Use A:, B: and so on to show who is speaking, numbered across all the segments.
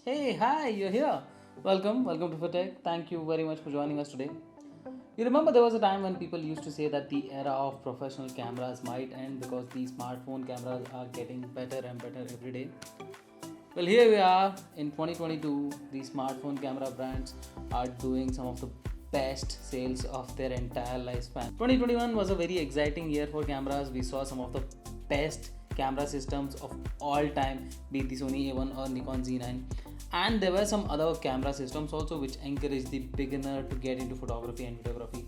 A: Hey, hi, you're here. Welcome to Fitech. Thank you very much for joining us today. You remember there was a time when people used to say that the era of professional cameras might end because the smartphone cameras are getting better and better every day. Well, here we are in 2022. The smartphone camera brands are doing some of the best sales of their entire lifespan. 2021 was a very exciting year for cameras. We saw some of the best camera systems of all time, be it the Sony A1 or Nikon Z9. And there were some other camera systems also which encourage the beginner to get into photography and videography.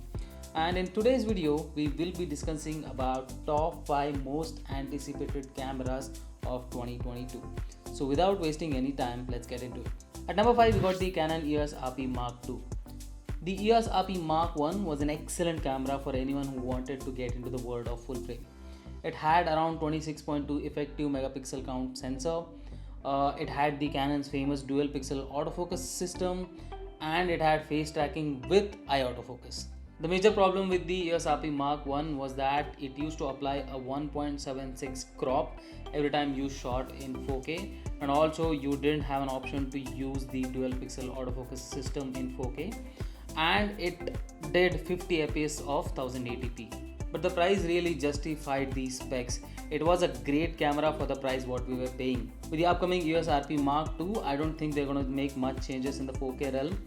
A: And in today's video, we will be discussing about top 5 most anticipated cameras of 2022. So without wasting any time, let's get into it. At number 5, we got the Canon EOS RP Mark II. The EOS RP Mark I was an excellent camera for anyone who wanted to get into the world of full frame. It had around 26.2 effective megapixel count sensor. It had the Canon's famous dual pixel autofocus system, and it had face tracking with eye autofocus. The major problem with the EOS RP Mark I was that it used to apply a 1.76 crop every time you shot in 4K, and also you didn't have an option to use the dual pixel autofocus system in 4K, and it did 50 fps of 1080p. But the price really justified these specs. It was a great camera for the price what we were paying. With the upcoming EOS RP Mark II, I don't think they're going to make much changes in the 4K realm.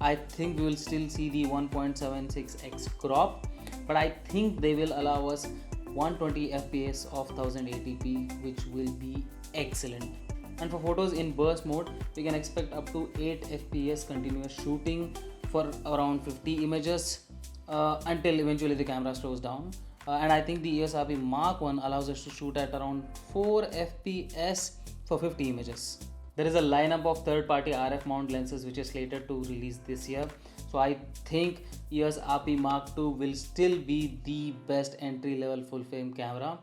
A: I think we will still see the 1.76x crop, but I think they will allow us 120 fps of 1080p, which will be excellent. And for photos in burst mode, we can expect up to 8 fps continuous shooting for around 50 images until eventually the camera slows down. And I think the EOS RP Mark I allows us to shoot at around 4 fps for 50 images. There is a lineup of third-party RF mount lenses which is slated to release this year. So I think EOS RP Mark II will still be the best entry-level full-frame camera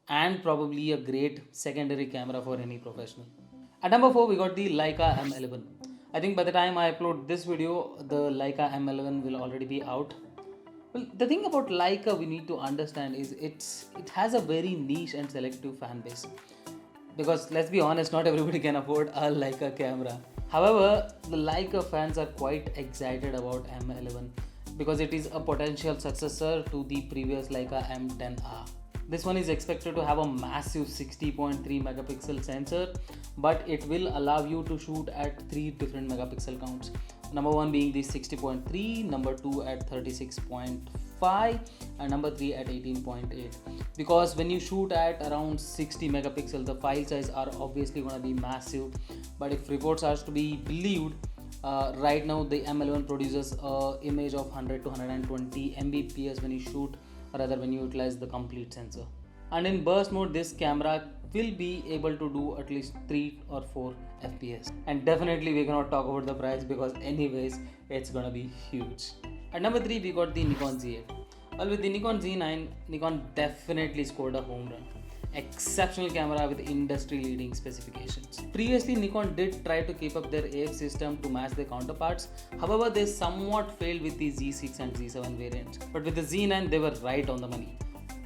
A: and probably a great secondary camera for any professional. At number 4, we got the Leica M11. I think by the time I upload this video, the Leica M11 will already be out. Well, the thing about Leica we need to understand is it has a very niche and selective fan base. Because let's be honest, not everybody can afford a Leica camera. However, the Leica fans are quite excited about M11 because it is a potential successor to the previous Leica M10R. This one is expected to have a massive 60.3 megapixel sensor, but it will allow you to shoot at 3 different megapixel counts. Number 1 being the 60.3, number 2 at 36.5, and number 3 at 18.8. Because when you shoot at around 60 megapixel, the file size are obviously going to be massive. But if reports are to be believed, right now the M11 produces an image of 100 to 120 Mbps when you shoot, or rather when you utilize the complete sensor. And in burst mode, this camera will be able to do at least 3 or 4 fps. And definitely we cannot talk about the price because anyways it's gonna be huge. At number 3, we got the Nikon Z8. Well, with the Nikon Z9, Nikon definitely scored a home run. Exceptional camera with industry leading specifications. Previously, Nikon did try to keep up their AF system to match their counterparts. However, they somewhat failed with the Z6 and Z7 variants. But with the Z9, they were right on the money.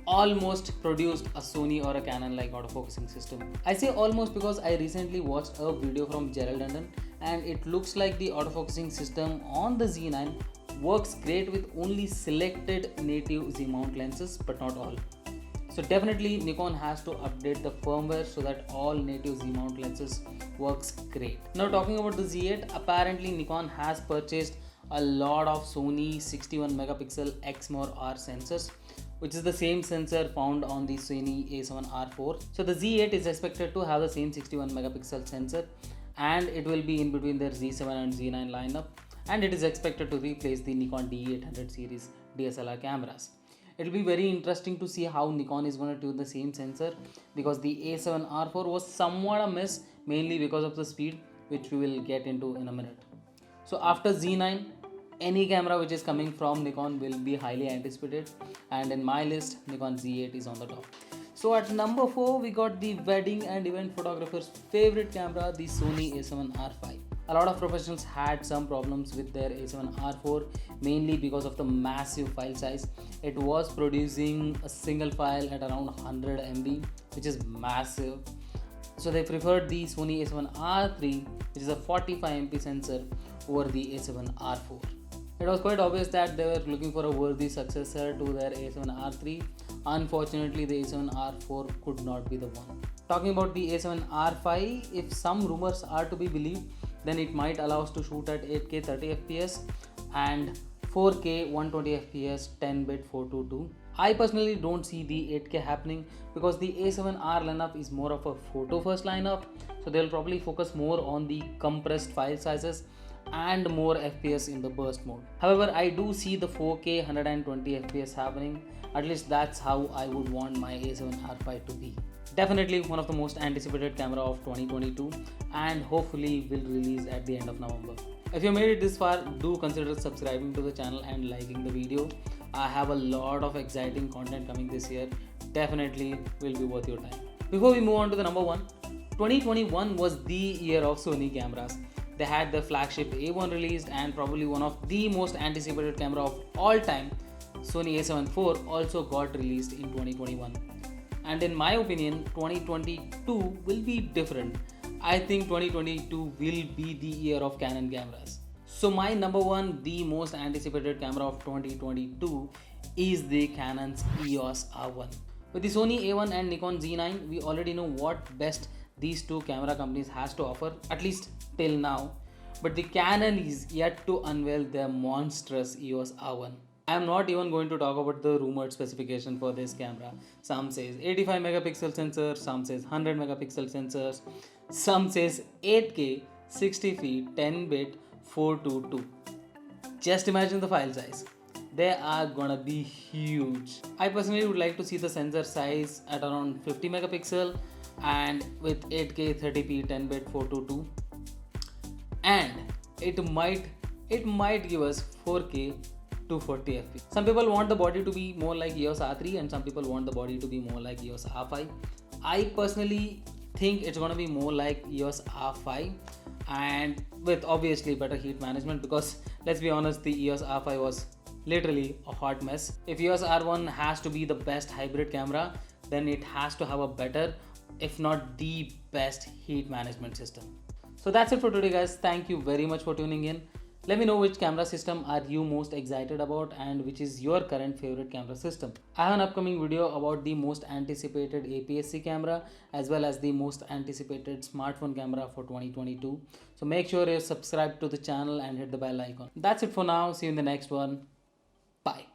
A: Almost produced a Sony or a Canon like autofocusing system. I say almost because I recently watched a video from Gerald London, and it looks like the autofocusing system on the Z9 works great with only selected native Z mount lenses, but not all. So definitely Nikon has to update the firmware so that all native Z mount lenses works great. Now talking about the Z8, apparently Nikon has purchased a lot of Sony 61 megapixel Exmor R sensors, which is the same sensor found on the Sony A7R5. So the Z8 is expected to have the same 61 megapixel sensor, and it will be in between their Z7 and Z9 lineup, and it is expected to replace the Nikon D800 series DSLR cameras. It will be very interesting to see how Nikon is going to do the same sensor, because the A7R5 was somewhat a miss, mainly because of the speed, which we will get into in a minute. So after Z9, any camera which is coming from Nikon will be highly anticipated, and in my list Nikon Z8 is on the top. So at number 4, we got the wedding and event photographer's favorite camera, the Sony A7R5. A lot of professionals had some problems with their A7R5, mainly because of the massive file size. It was producing a single file at around 100 MB, which is massive. So they preferred the Sony A7R3, which is a 45MP sensor, over the A7R4. It was quite obvious that they were looking for a worthy successor to their A7R3. Unfortunately, the A7R4 could not be the one. Talking about the A7R5, if some rumors are to be believed, then it might allow us to shoot at 8K 30fps and 4K 120fps 10-bit 422. I personally don't see the 8K happening because the A7R lineup is more of a photo first lineup, so they'll probably focus more on the compressed file sizes and more FPS in the burst mode. However, I do see the 4K 120 FPS happening. At least that's how I would want my A7R5 to be. Definitely one of the most anticipated camera of 2022 and hopefully will release at the end of November. If you made it this far, do consider subscribing to the channel and liking the video. I have a lot of exciting content coming this year. Definitely will be worth your time. Before we move on to the number one, 2021 was the year of Sony cameras. They had their flagship A1 released and probably one of the most anticipated camera of all time, Sony A7 IV, also got released in 2021. And in my opinion, 2022 will be different. I think 2022 will be the year of Canon cameras. So my number one, the most anticipated camera of 2022 is the Canon's EOS R1. With the Sony A1 and Nikon Z9, we already know what best these two camera companies has to offer, at least till now. But the Canon is yet to unveil their monstrous EOS R1. I am not even going to talk about the rumored specification for this camera. Some says 85 megapixel sensor, some says 100 megapixel sensors, some says 8K 60 feet 10-bit 422. Just imagine the file size. They are gonna be huge. I personally would like to see the sensor size at around 50 megapixel and with 8K 30p 10-bit 422, and it might give us 4K 240 fps. Some people want the body to be more like EOS R3 and some people want the body to be more like EOS R5. I personally think it's gonna be more like EOS R5 and with obviously better heat management, because let's be honest, the EOS R5 was literally a hot mess. If EOS R1 has to be the best hybrid camera, then it has to have a better, if not the best, heat management system. So that's it for today, guys. Thank you very much for tuning in. Let me know which camera system are you most excited about and which is your current favorite camera system. I have an upcoming video about the most anticipated APS-C camera as well as the most anticipated smartphone camera for 2022. So make sure you're subscribed to the channel and hit the bell icon. That's it for now. See you in the next one. Bye.